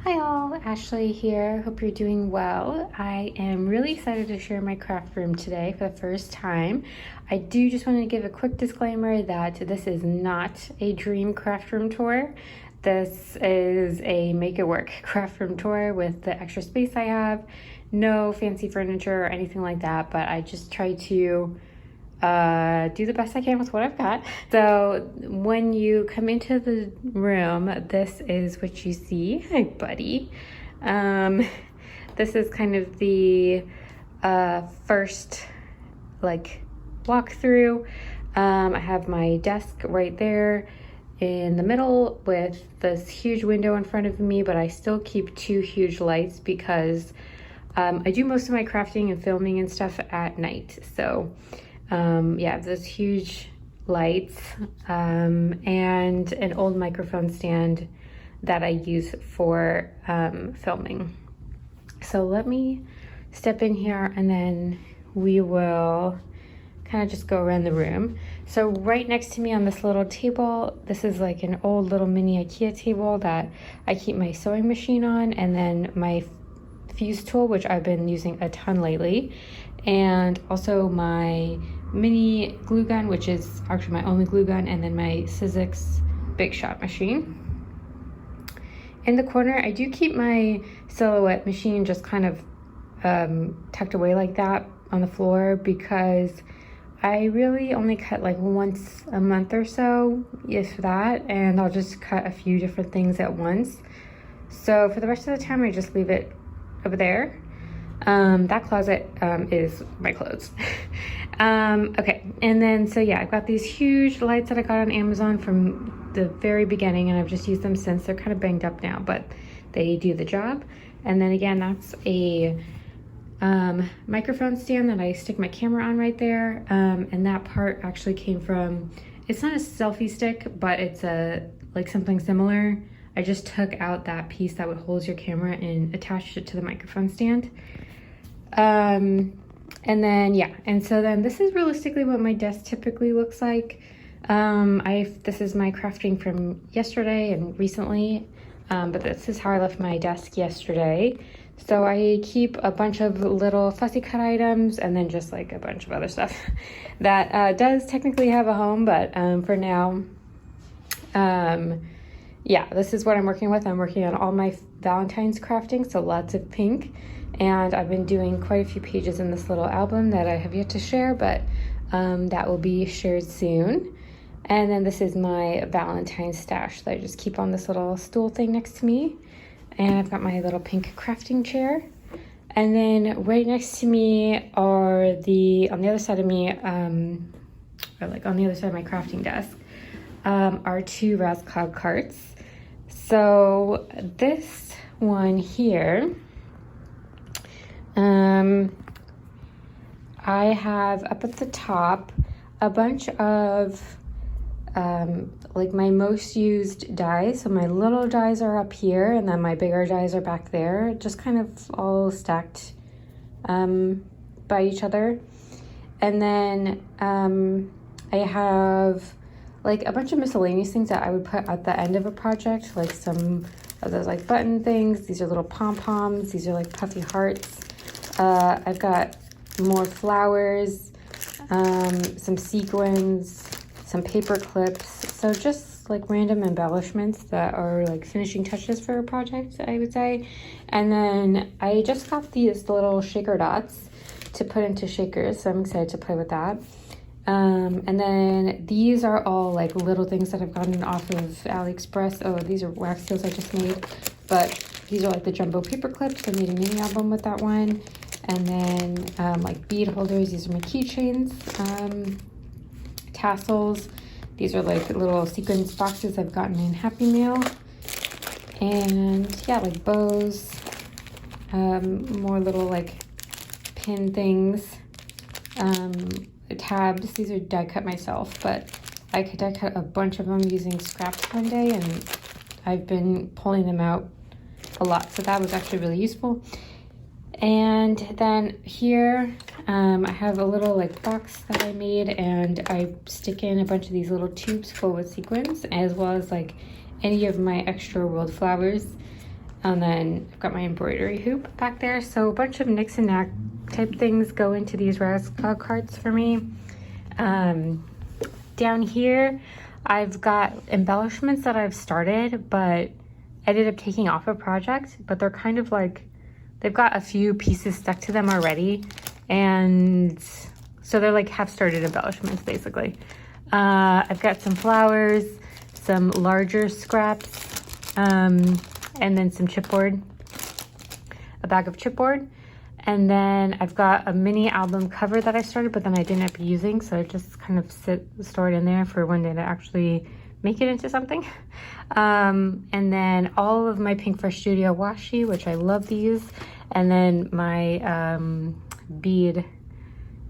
Hi all, Ashley here. Hope you're doing well. I am really excited to share my craft room today for the first time. I do just want to give a quick disclaimer that this is not a dream craft room tour. This is a make it work craft room tour with the extra space I have. No fancy furniture or anything like that, but I just try to do the best I can with what I've got. So when you come into the room, this is what you see. Hi, buddy. This is kind of the first walkthrough. I have my desk right there in the middle with this huge window in front of me, but I still keep two huge lights because I do most of my crafting and filming and stuff at night. So yeah, those huge lights and an old microphone stand that I use for filming. So let me step in here and then we will kind of just go around the room. So right next to me on this little table, this is like an old little mini IKEA table that I keep my sewing machine on, and then my fuse tool, which I've been using a ton lately, and also my mini glue gun, which is actually my only glue gun, and then my Sizzix Big Shot machine. In the corner, I do keep my silhouette machine just kind of tucked away like that on the floor because I really only cut like once a month or so, if that, and I'll just cut a few different things at once. So for the rest of the time, I just leave it over there. That closet is my clothes. Okay, and then so yeah, I've got these huge lights that I got on Amazon from the very beginning, and I've just used them since. They're kind of banged up now, but they do the job. And then again, that's a microphone stand that I stick my camera on right there, and that part actually came from, it's not a selfie stick, but it's like something similar. I just took out that piece that would hold your camera and attached it to the microphone stand. And then, yeah, and so then this is realistically what my desk typically looks like. This is my crafting from yesterday and recently, but this is how I left my desk yesterday. So I keep a bunch of little fussy cut items and then just like a bunch of other stuff that does technically have a home, but for now, yeah, this is what I'm working with. I'm working on all my Valentine's crafting, so lots of pink. And I've been doing quite a few pages in this little album that I have yet to share, but that will be shared soon. And then this is my Valentine's stash that I just keep on this little stool thing next to me. And I've got my little pink crafting chair. And then right next to me are on the other side of me, or like on the other side of my crafting desk, are two Raskog carts. So this one here, I have up at the top a bunch of like my most used dies. So my little dies are up here and then my bigger dies are back there, just kind of all stacked by each other. And then I have like a bunch of miscellaneous things that I would put at the end of a project, like some of those like button things. These are little pom-poms. These are like puffy hearts. I've got more flowers, some sequins, some paper clips. So just like random embellishments that are like finishing touches for a project, I would say. And then I just got these little shaker dots to put into shakers, so I'm excited to play with that. And then these are all like little things that I've gotten off of AliExpress. Oh, these are wax seals I just made, but these are like the jumbo paper clips. I made a mini album with that one. And then like bead holders, these are my keychains, tassels. These are like little sequins boxes I've gotten in Happy Meal. And yeah, like bows, more little like pin things, tabs. These are die cut myself, but I could die cut a bunch of them using scraps one day, and I've been pulling them out a lot, so that was actually really useful. And then here I have a little like box that I made, and I stick in a bunch of these little tubes full with sequins, as well as like any of my extra rolled flowers. And then I've got my embroidery hoop back there. So a bunch of knicks and knack type things go into these Raskog carts for me. Down here, I've got embellishments that I've started, but ended up taking off a project, but they're kind of like, they've got a few pieces stuck to them already. And so they're like half-started embellishments, basically. I've got some flowers, some larger scraps, and then some chipboard, a bag of chipboard. And then I've got a mini album cover that I started, but then I didn't end up using, so I just kind of stored in there for one day to actually make it into something. And then all of my Pink Fresh Studio washi, which I love these, and then my bead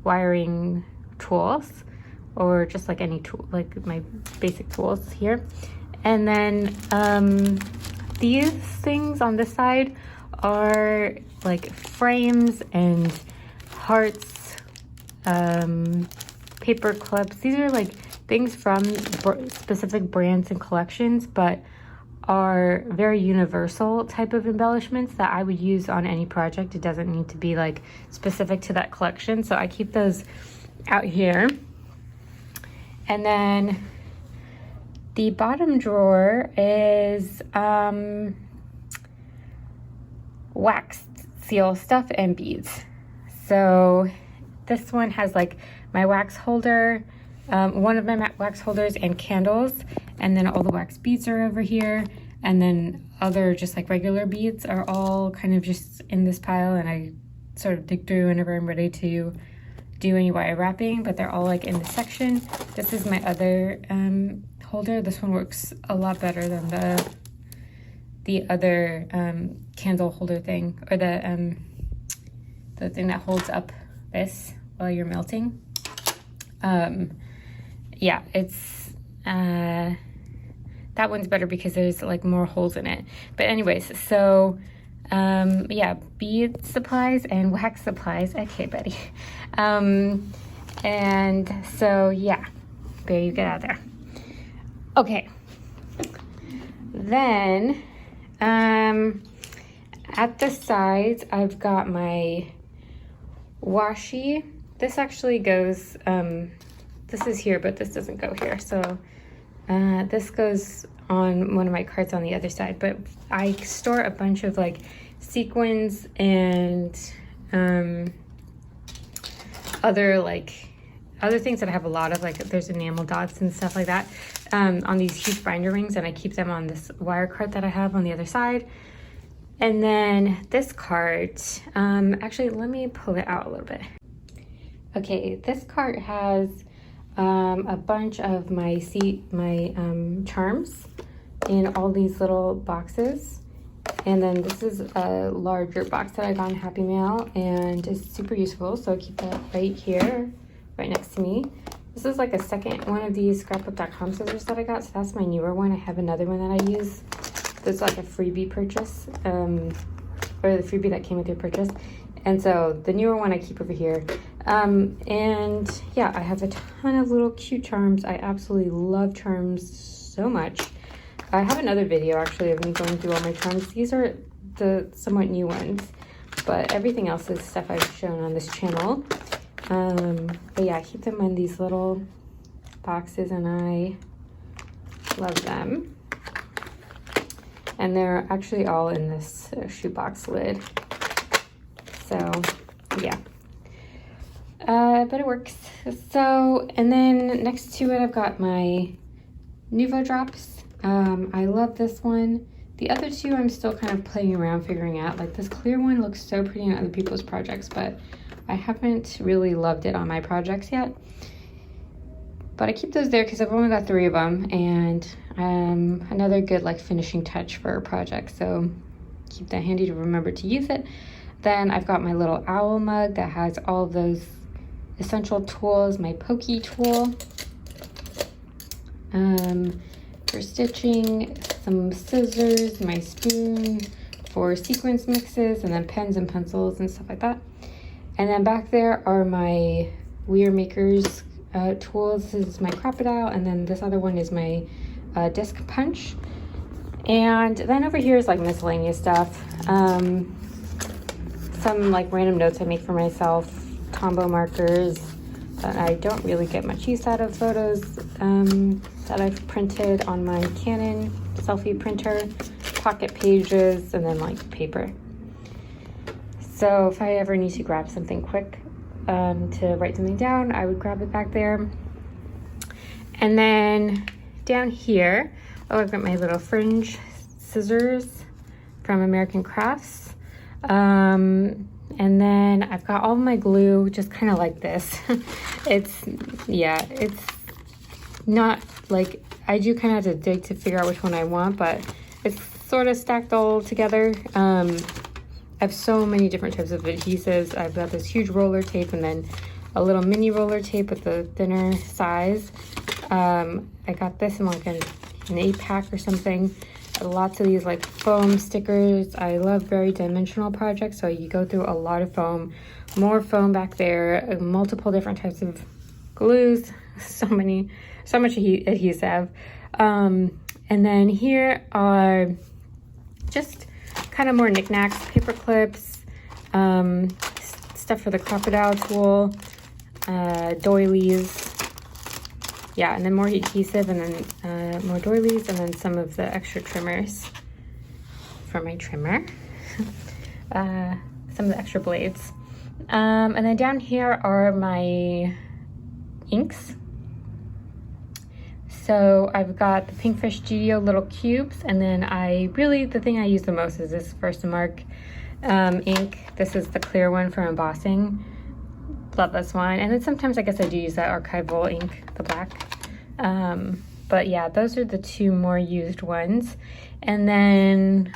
wiring tools, or just like any tool, like my basic tools here. And then these things on this side are like frames and hearts, paper clips. These are like things from specific brands and collections, but are very universal type of embellishments that I would use on any project. It doesn't need to be like specific to that collection. So I keep those out here. And then the bottom drawer is wax seal stuff and beads. So this one has like my wax holder, one of my wax holders and candles, and then all the wax beads are over here, and then other just like regular beads are all kind of just in this pile, and I sort of dig through whenever I'm ready to do any wire wrapping, but they're all like in this section. This is my other holder. This one works a lot better than the other candle holder thing, or the thing that holds up this while you're melting. Yeah, it's that one's better because there's like more holes in it. But anyways, so yeah, bead supplies and wax supplies. Okay, buddy. And so yeah, there you get out there. Okay, then at the sides I've got my washi. This actually goes, this is here, but this doesn't go here. So this goes on one of my carts on the other side, but I store a bunch of like sequins and other things that I have a lot of, like there's enamel dots and stuff like that on these huge binder rings, and I keep them on this wire cart that I have on the other side. And then this cart, actually let me pull it out a little bit. Okay, this cart has a bunch of my charms in all these little boxes. And then this is a larger box that I got in Happy Mail, and it's super useful. So I keep that right here, right next to me. This is like a second one of these scrapbook.com scissors that I got. So that's my newer one. I have another one that I use. It's like a freebie purchase, or the freebie that came with your purchase. And so the newer one I keep over here. And yeah, I have a ton of little cute charms. I absolutely love charms so much. I have another video actually of me going through all my charms. These are the somewhat new ones, but everything else is stuff I've shown on this channel. But yeah, I keep them in these little boxes and I love them. And they're actually all in this shoebox lid. So yeah, but it works. So, and then next to it, I've got my Nuvo drops. I love this one. The other two I'm still kind of playing around figuring out. Like this clear one looks so pretty on other people's projects, but I haven't really loved it on my projects yet. But I keep those there because I've only got 3 of them, and another good like finishing touch for a project. So keep that handy to remember to use it. Then I've got my little owl mug that has all of those essential tools, my pokey tool for stitching, some scissors, my spoon for sequence mixes, and then pens and pencils and stuff like that. And then back there are my Weir Makers tools. This is my crocodile, and then this other one is my disc punch. And then over here is like miscellaneous stuff. Some like random notes I make for myself, Tombow markers that I don't really get much use out of, photos that I've printed on my Canon selfie printer, pocket pages, and then like paper. So if I ever need to grab something quick to write something down, I would grab it back there. And then down here, oh, I've got my little fringe scissors from American Crafts. And then I've got all my glue just kind of like this. It's not like, I do kind of have to dig to figure out which one I want, but it's sort of stacked all together. I have so many different types of adhesives. I've got this huge roller tape and then a little mini roller tape with the thinner size. I got this in like an 8-pack or something. Lots of these like foam stickers. I love very dimensional projects, so you go through a lot of foam, more foam back there, multiple different types of glues, so much adhesive. And then here are just kind of more knickknacks, paper clips, stuff for the crocodile tool, doilies. Yeah, and then more adhesive, and then more doilies, and then some of the extra trimmers for my trimmer. Some of the extra blades. And then down here are my inks. So I've got the Pinkfish Studio little cubes, and then the thing I use the most is this First Mark ink. This is the clear one for embossing. Love this one. And then sometimes I guess I do use that archival ink, the black. But yeah, those are the two more used ones. And then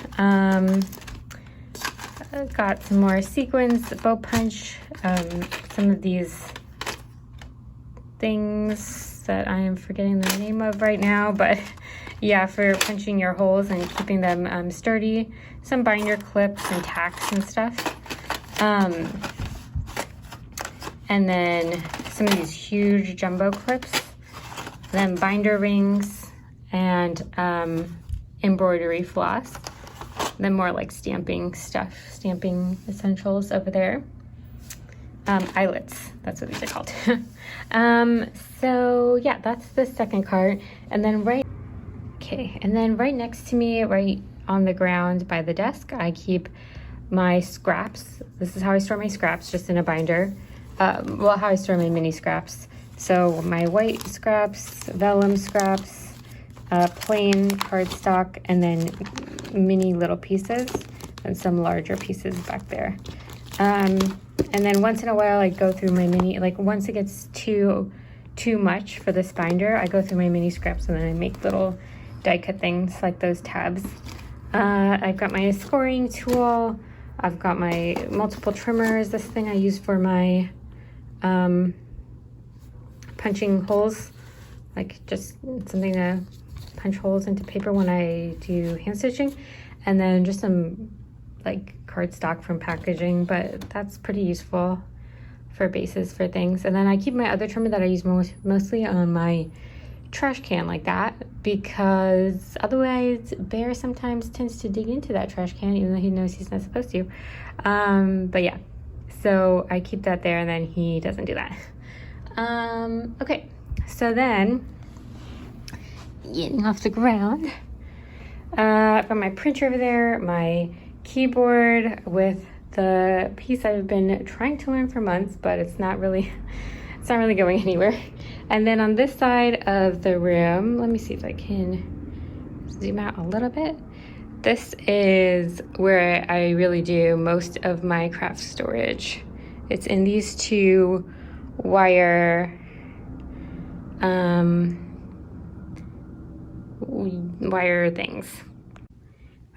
I've got some more sequins, bow punch, some of these things that I am forgetting the name of right now, but yeah, for punching your holes and keeping them sturdy. Some binder clips and tacks and stuff. And then some of these huge jumbo clips, then binder rings, and embroidery floss. Then more like stamping stuff, stamping essentials over there. Eyelets, that's what these are called. So yeah, that's the second cart. And then right next to me, right on the ground by the desk, I keep my scraps. This is how I store my scraps, just in a binder. How I store my mini scraps. So my white scraps, vellum scraps, plain cardstock, and then mini little pieces, and some larger pieces back there. And then once in a while I go through my mini, like once it gets too much for this binder, I go through my mini scraps and then I make little die cut things like those tabs. I've got my scoring tool. I've got my multiple trimmers. This thing I use for my punching holes, like just something to punch holes into paper when I do hand stitching, and then just some like cardstock from packaging, but that's pretty useful for bases for things. And then I keep my other trimmer that I use mostly on my trash can like that, because otherwise Bear sometimes tends to dig into that trash can even though he knows he's not supposed to. But yeah, so I keep that there and then he doesn't do that. Okay, so then getting off the ground, I've got my printer over there, my keyboard with the piece I've been trying to learn for months, but it's not really going anywhere. And then on this side of the room, let me see if I can zoom out a little bit. This is where I really do most of my craft storage. It's in these two wire things.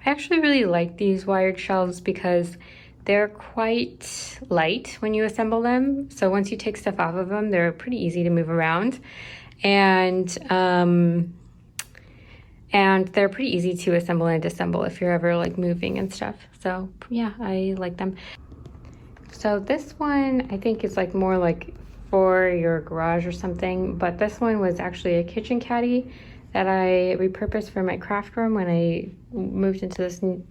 I actually really like these wired shelves because they're quite light when you assemble them. So once you take stuff off of them, they're pretty easy to move around. And they're pretty easy to assemble and disassemble if you're ever like moving and stuff. So yeah, I like them. So this one I think is like more like for your garage or something, but this one was actually a kitchen caddy that I repurposed for my craft room when I moved into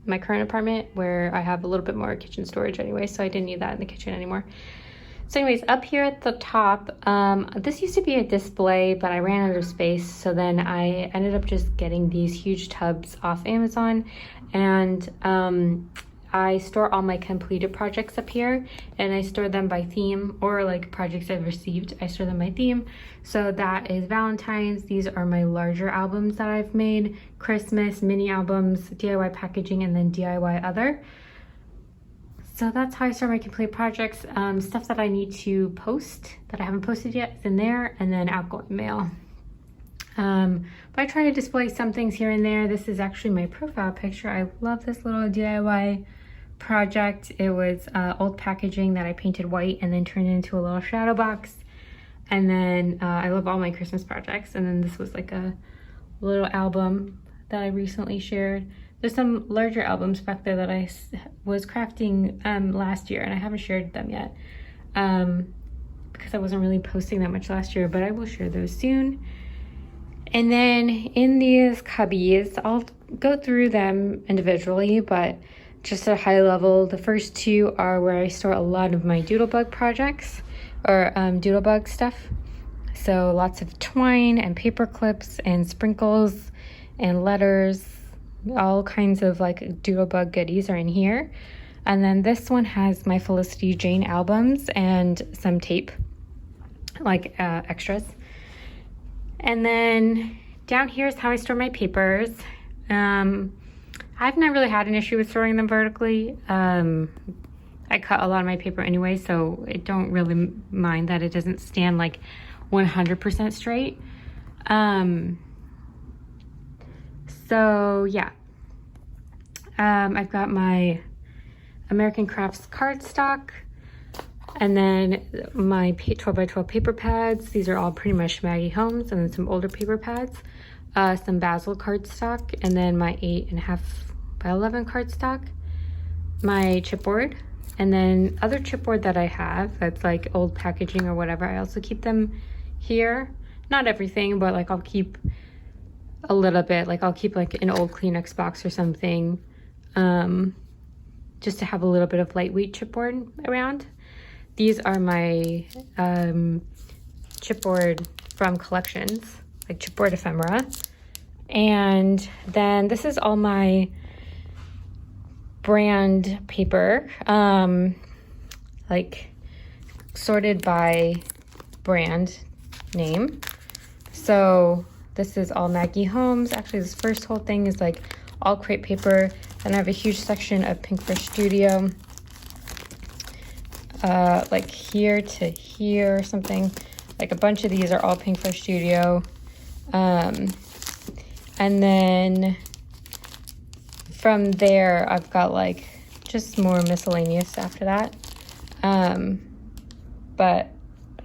my current apartment, where I have a little bit more kitchen storage anyway, so I didn't need that in the kitchen anymore. So anyways, up here at the top, this used to be a display, but I ran out of space, so then I ended up just getting these huge tubs off Amazon, and I store all my completed projects up here, and I store them by theme, or like projects I've received, I store them by theme. So that is Valentine's. These are my larger albums that I've made, Christmas, mini albums, DIY packaging, and then DIY other. So that's how I store my complete projects. Stuff that I need to post that I haven't posted yet is in there, and then outgoing mail. But I try to display some things here and there. This is actually my profile picture. I love this little DIY project. It was old packaging that I painted white and then turned into a little shadow box. And then I love all my Christmas projects. And then this was like a little album that I recently shared. There's some larger albums back there that I was crafting last year, and I haven't shared them yet because I wasn't really posting that much last year, but I will share those soon. And then in these cubbies, I'll go through them individually, but just at a high level, the first two are where I store a lot of my Doodlebug projects, or Doodlebug stuff. So lots of twine and paper clips and sprinkles and letters, all kinds of like Doodlebug goodies are in here. And then this one has my Felicity Jane albums and some tape, like extras. And then down here is how I store my papers. I've not really had an issue with storing them vertically. I cut a lot of my paper anyway, so I don't really mind that it doesn't stand like 100% straight. So yeah, I've got my American Crafts cardstock, and then my 12x12 paper pads. These are all pretty much Maggie Holmes, and then some older paper pads, some Basil cardstock, and then my 8.5 by 11 cardstock, my chipboard, and then other chipboard that I have that's like old packaging or whatever. I also keep them here. Not everything, but like I'll keep a little bit. Like I'll keep like an old Kleenex box or something, just to have a little bit of lightweight chipboard around. These are my chipboard from collections, like chipboard ephemera. And then this is all my brand paper, like sorted by brand name. So this is all Maggie Holmes. Actually, this first whole thing is like all crepe paper. Then I have a huge section of Pinkfresh Studio, like here to here or something. Like a bunch of these are all Pinkfresh Studio. And then from there, I've got like just more miscellaneous after that. But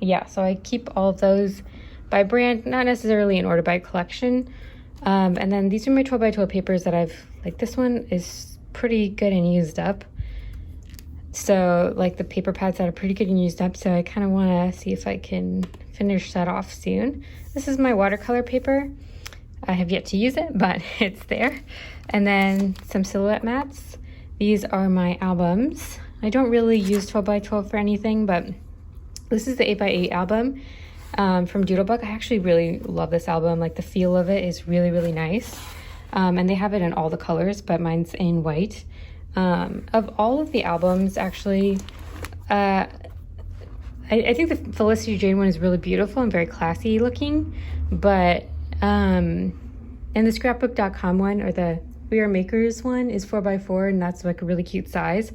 yeah, so I keep all of those by brand, not necessarily in order, by collection. And then these are my 12x12 papers that I've, like this one is pretty good and used up. So like the paper pads that are pretty good and used up. So I kind of want to see if I can finish that off soon. This is my watercolor paper. I have yet to use it, but it's there. And then some silhouette mats. These are my albums. I don't really use 12x12 for anything, but this is the 8x8 album from Doodlebug. I actually really love this album. Like the feel of it is really, really nice. And they have it in all the colors, but mine's in white. Of all of the albums, actually, I think the Felicity Jane one is really beautiful and very classy looking, but and the scrapbook.com one, or the We Are Makers one, is 4x4, and that's like a really cute size.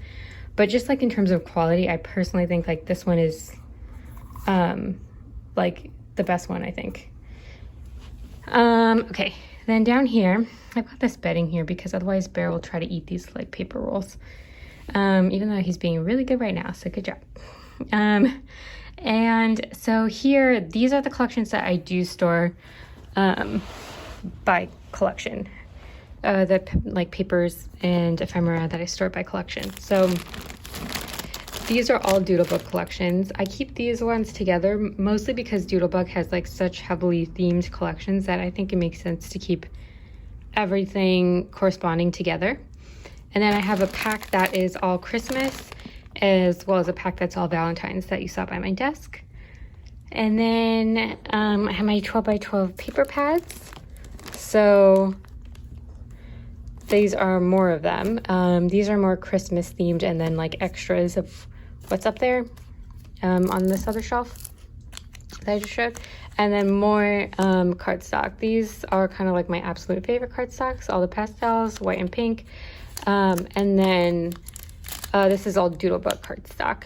But just like in terms of quality, I personally think like this one is like the best one, I think. Okay, then down here, I've got this bedding here because otherwise Bear will try to eat these like paper rolls. Even though he's being really good right now, so good job. And so here, these are the collections that I do store by collection. The like papers and ephemera that I store by collection. So These are all Doodlebug collections. I keep these ones together mostly because Doodlebug has like such heavily themed collections that I think it makes sense to keep everything corresponding together. And then I have a pack that is all Christmas, as well as a pack that's all Valentine's that you saw by my desk. And then I have my 12 by 12 paper pads. So these are more of them. These are more Christmas themed, and then like extras of what's up there on this other shelf that I just showed. And then more cardstock. These are kind of like my absolute favorite cardstocks, all the pastels, white and pink. And then this is all Doodlebug cardstock.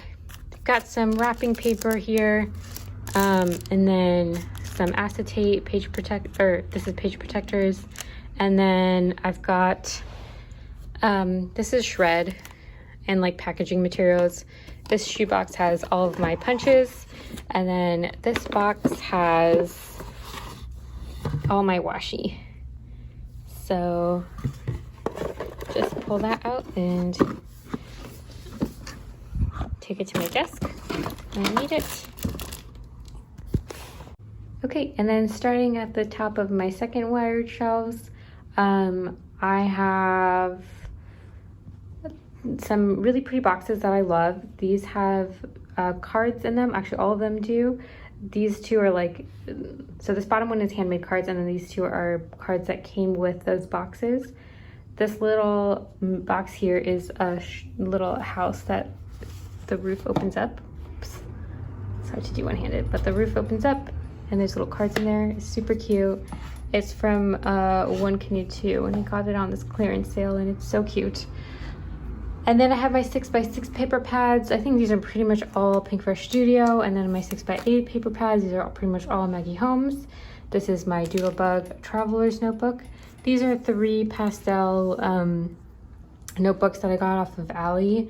Got some wrapping paper here, and then some acetate page this is page protectors. And then I've got, this is shred and like packaging materials. This shoebox has all of my punches. And then this box has all my washi. So just pull that out and take it to my desk when I need it. Okay, and then starting at the top of my second wired shelves, I have some really pretty boxes that I love. These have cards in them. Actually, all of them do. These two are like, so this bottom one is handmade cards, and then these two are cards that came with those boxes. This little box here is a little house that the roof opens up. Oops. It's hard to do one-handed, but the roof opens up and there's little cards in there. It's super cute. It's from One Canoe 2, and I got it on this clearance sale, and it's so cute. And then I have my 6x6 paper pads. I think these are pretty much all Pink Fresh Studio. And then my 6x8 paper pads, these are pretty much all Maggie Holmes. This is my Doodlebug Traveler's Notebook. These are 3 pastel notebooks that I got off of Ally.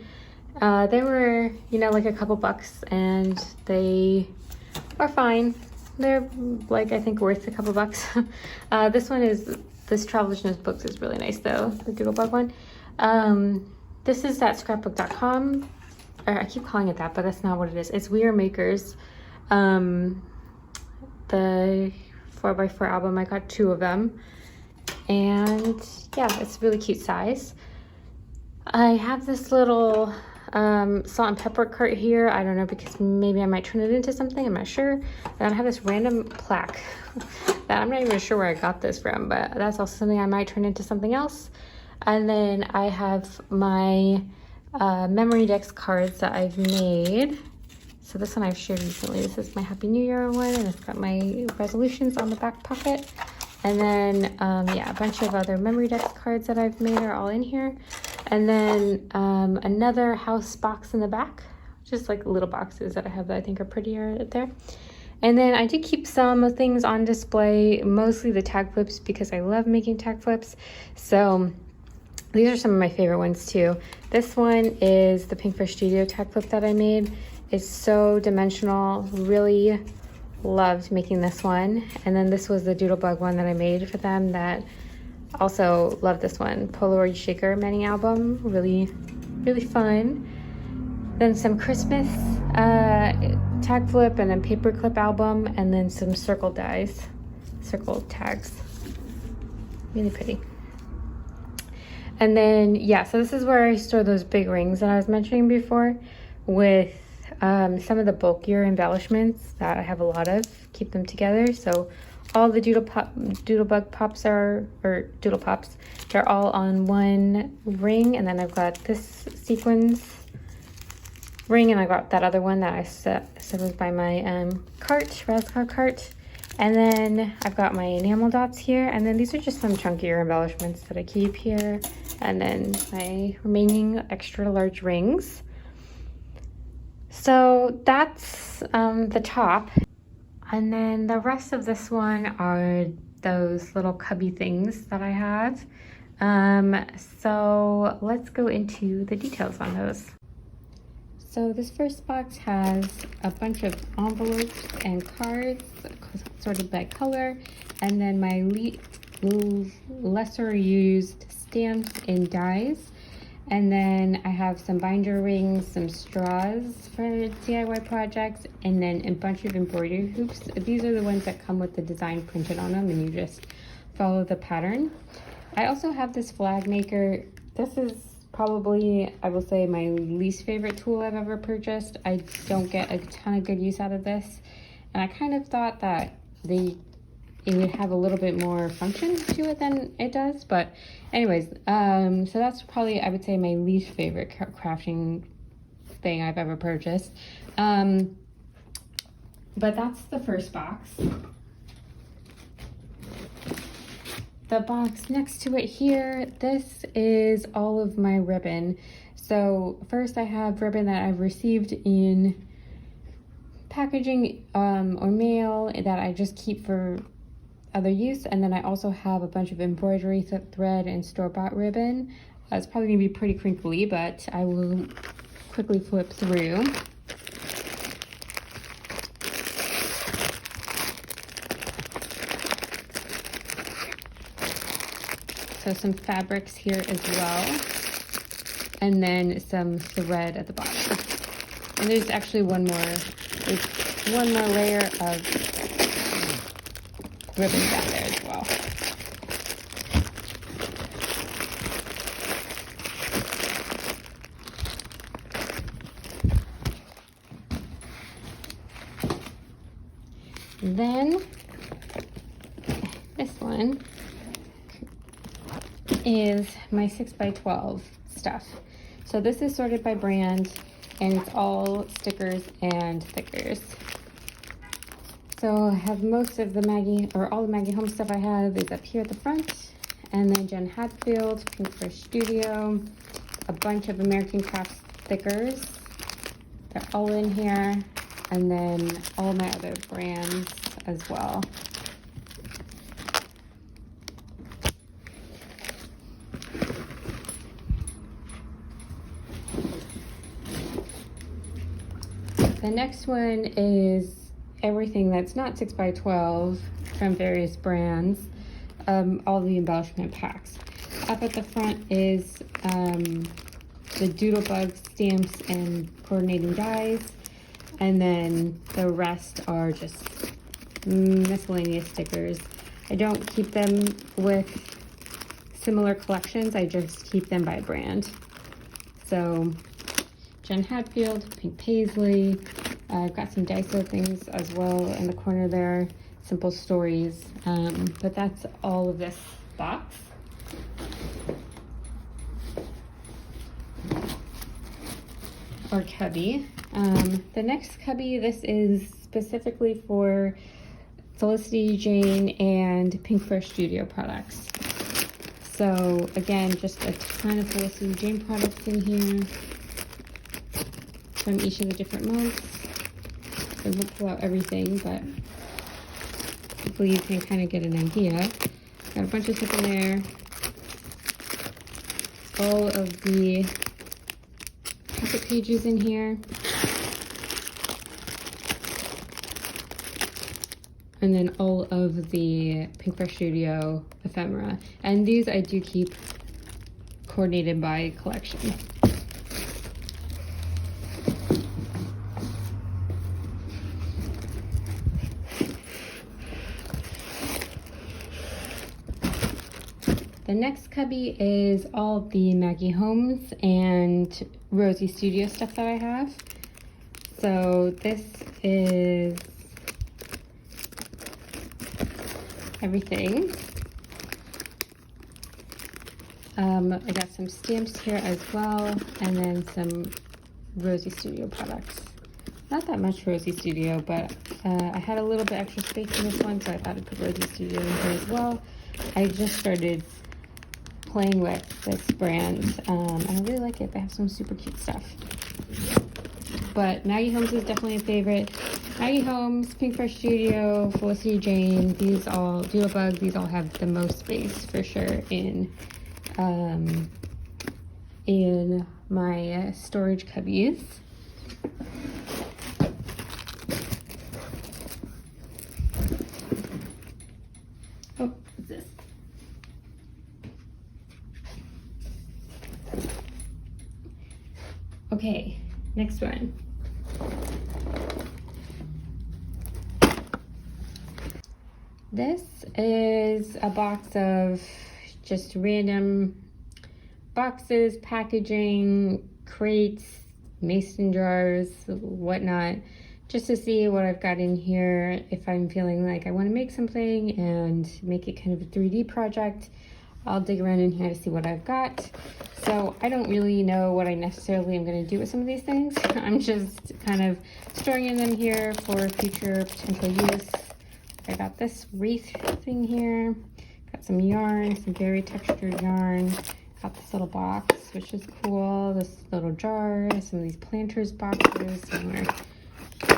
They were, you know, like a couple bucks, and they are fine. They're like, I think worth a couple bucks. This Traveler's Notebooks is really nice though, the Doodlebug one. This is at scrapbook.com, or I keep calling it that, but that's not what it is. It's We Are Makers. The 4x4 album, I got 2 of them. And yeah, it's a really cute size. I have this little salt and pepper cart here. I don't know, because maybe I might turn it into something, I'm not sure. And I have this random plaque that I'm not even sure where I got this from, but that's also something I might turn into something else. And then I have my memory decks cards that I've made. So this one I've shared recently. This is my Happy New Year one, and it's got my resolutions on the back pocket. And then, yeah, a bunch of other memory decks cards that I've made are all in here. And then another house box in the back, just like little boxes that I have that I think are prettier there. And then I did keep some things on display, mostly the tag flips, because I love making tag flips. So these are some of my favorite ones too. This one is the Pink Fresh Studio tag flip that I made. It's so dimensional, really loved making this one. And then this was the Doodlebug one that I made for them that also loved this one. Polaroid Shaker mini album, really fun. Then some Christmas tag flip, and then paper clip album, and then some circle dies, circle tags, really pretty. And then, yeah, so this is where I store those big rings that I was mentioning before, with some of the bulkier embellishments that I have a lot of, keep them together. So all the Doodlebug pops or Doodle Pops, they're all on one ring. And then I've got this sequins ring, and I got that other one that I said was by my cart, Raskog cart. And then I've got my enamel dots here, and then these are just some chunkier embellishments that I keep here. And then my remaining extra large rings. So that's the top. And then the rest of this one are those little cubby things that I have. So let's go into the details on those. So this first box has a bunch of envelopes and cards sorted by color, and then my lesser used stamps and dies. And then I have some binder rings, some straws for DIY projects, and then a bunch of embroidery hoops. These are the ones that come with the design printed on them and you just follow the pattern. I also have this flag maker. This is probably, I will say, my least favorite tool I've ever purchased. I don't get a ton of good use out of this. And I kind of thought that it would have a little bit more function to it than it does. But anyways, so that's probably, I would say, my least favorite crafting thing I've ever purchased. But that's the first box. The box next to it here, this is all of my ribbon. So first I have ribbon that I've received in packaging or mail that I just keep for other use, and then I also have a bunch of embroidery thread and store-bought ribbon. It's probably gonna be pretty crinkly, but I will quickly flip through. So some fabrics here as well, and then some thread at the bottom. And there's actually one more layer of ribbon down there as well. Then this one is my 6x12 stuff. So this is sorted by brand, and it's all stickers and thickers. So I have most of the all the Maggie Home stuff I have is up here at the front, and then Jen Hatfield, Pink Fresh Studio, a bunch of American Crafts stickers. They're all in here, and then all my other brands as well. The next one is everything that's not 6x12 from various brands, all the embellishment packs. Up at the front is the Doodlebug stamps and coordinating dies, and then the rest are just miscellaneous stickers. I don't keep them with similar collections, I just keep them by brand. So Jen Hatfield, Pink Paisley, I've got some Daiso things as well in the corner there, Simple Stories, but that's all of this box. Or cubby. The next cubby, this is specifically for Felicity Jane and Pink Fresh Studio products. So again, just a ton of Felicity Jane products in here from each of the different months. I won't pull out everything, but hopefully you can kind of get an idea. Got a bunch of stuff in there. All of the pocket pages in here. And then all of the Pink Fresh Studio ephemera. And these I do keep coordinated by collection. The next cubby is all the Maggie Homes and Rosie Studio stuff that I have. So this is everything. I got some stamps here as well, and then some Rosie Studio products. Not that much Rosie Studio, but I had a little bit extra space in this one, so I thought I'd put Rosie Studio in here as well. I just started playing with this brand, and I really like it. They have some super cute stuff. But Maggie Homes is definitely a favorite. Maggie Homes, Pink Fresh Studio, Felicity Jane, these all, Doodlebug, these all have the most space for sure in my storage cubbies. Oh, what's this? Okay, next one. This is a box of just random boxes, packaging, crates, mason jars, whatnot, just to see what I've got in here. If I'm feeling like I want to make something and make it kind of a 3D project, I'll dig around in here to see what I've got. So I don't really know what I necessarily am going to do with some of these things. I'm just kind of storing in them here for future potential use. I got this wreath thing here, got some yarn, some very textured yarn, got this little box, which is cool, this little jar, some of these planters boxes, some more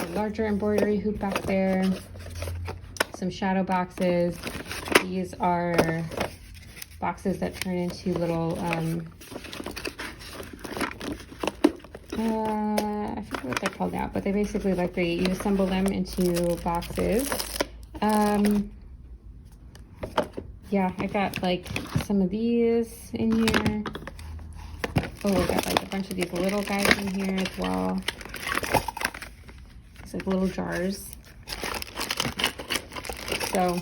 larger embroidery hoop back there, some shadow boxes. These are boxes that turn into little, I forget what they're called now, but they basically, like, you assemble them into boxes. Yeah, I got like some of these in here. Oh, I got like a bunch of these little guys in here as well. It's like little jars. So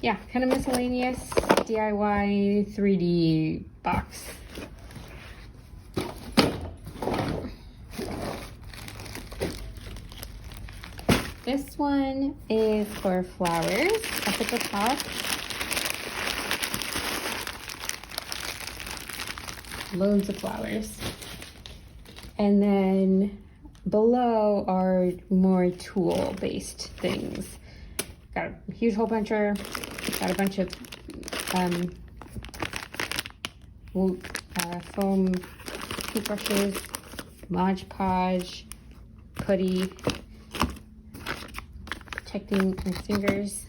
yeah, kind of miscellaneous DIY 3D box. This one is for flowers up at the top. Loads of flowers. And then below are more tool-based things. Got a huge hole puncher, got a bunch of foam toothbrushes, Mod Podge, putty, protecting my fingers,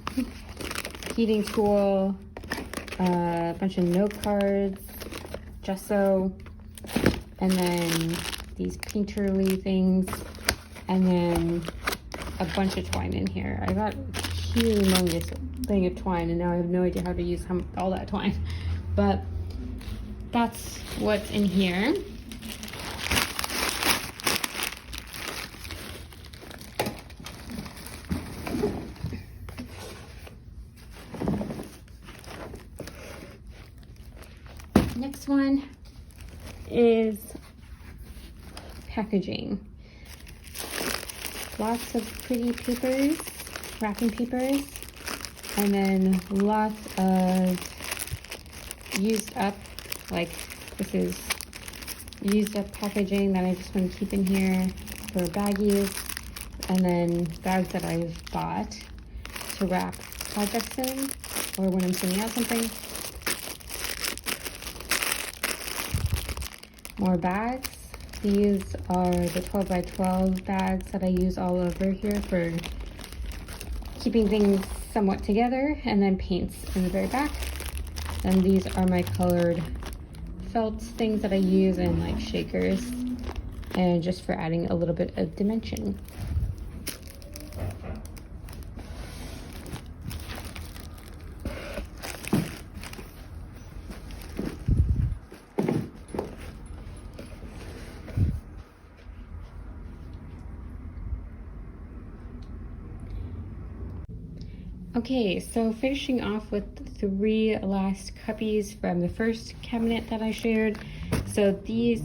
heating tool, a bunch of note cards, gesso, and then these painterly things, and then a bunch of twine in here. I got a humongous thing of twine, and now I have no idea how to use all that twine, but that's what's in here. Next one is packaging. Lots of pretty papers, wrapping papers, and then lots of used up, like this is used up packaging that I just want to keep in here for baggies, and then bags that I've bought to wrap projects in or when I'm sending out something. More bags. These are the 12 by 12 bags that I use all over here for keeping things somewhat together, and then paints in the very back. And these are my colored felt things that I use in like shakers, and just for adding a little bit of dimension. Okay, so finishing off with 3 last cubbies from the first cabinet that I shared. So this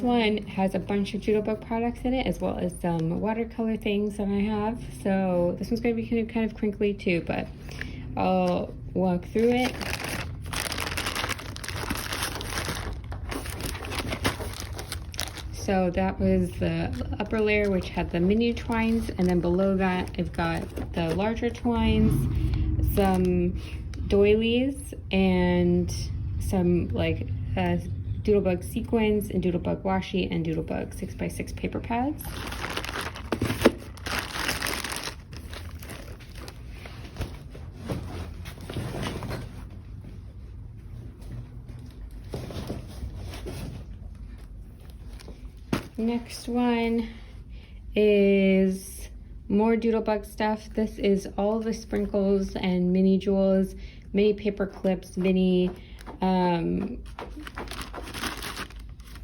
one has a bunch of Doodlebug products in it, as well as some watercolor things that I have. So this one's going to be kind of crinkly too, but I'll walk through it. So that was the upper layer, which had the mini twines, and then below that I've got the larger twines, some doilies, and some like Doodlebug sequins and Doodlebug washi and Doodlebug 6x6 paper pads. Next one is more Doodlebug stuff. This is all the sprinkles and mini jewels, mini paper clips, mini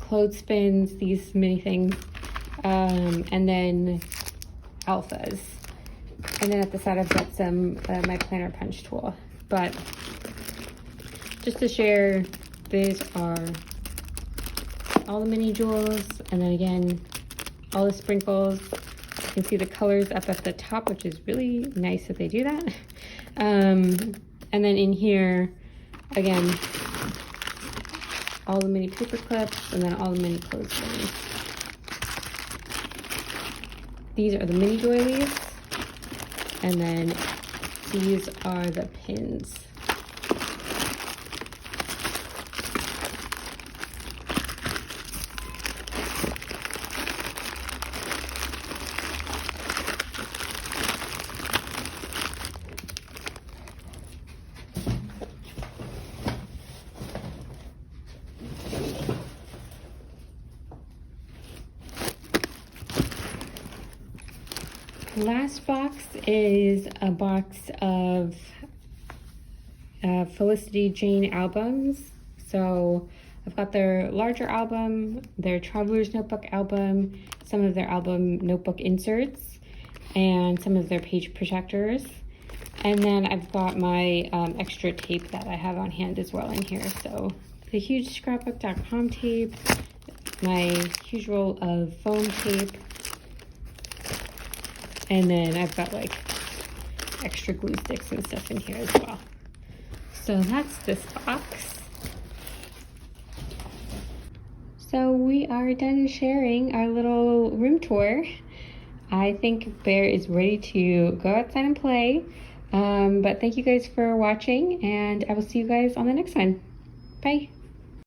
clothespins, these mini things, and then alphas. And then at the side I've got some my planner punch tool. But just to share, these are all the mini jewels, and then again all the sprinkles. You can see the colors up at the top, which is really nice that they do that. And then in here again, all the mini paper clips, and then all the mini clothespins. These are the mini doilies, and then these are the pins. Last box is a box of Felicity Jane albums. So I've got their larger album, their Traveler's Notebook album, some of their album notebook inserts, and some of their page protectors. And then I've got my extra tape that I have on hand as well in here. So the huge scrapbook.com tape, my huge roll of foam tape, and then I've got like extra glue sticks and stuff in here as well. So that's this box. So we are done sharing our little room tour. I think Bear is ready to go outside and play. But thank you guys for watching, and I will see you guys on the next one. Bye.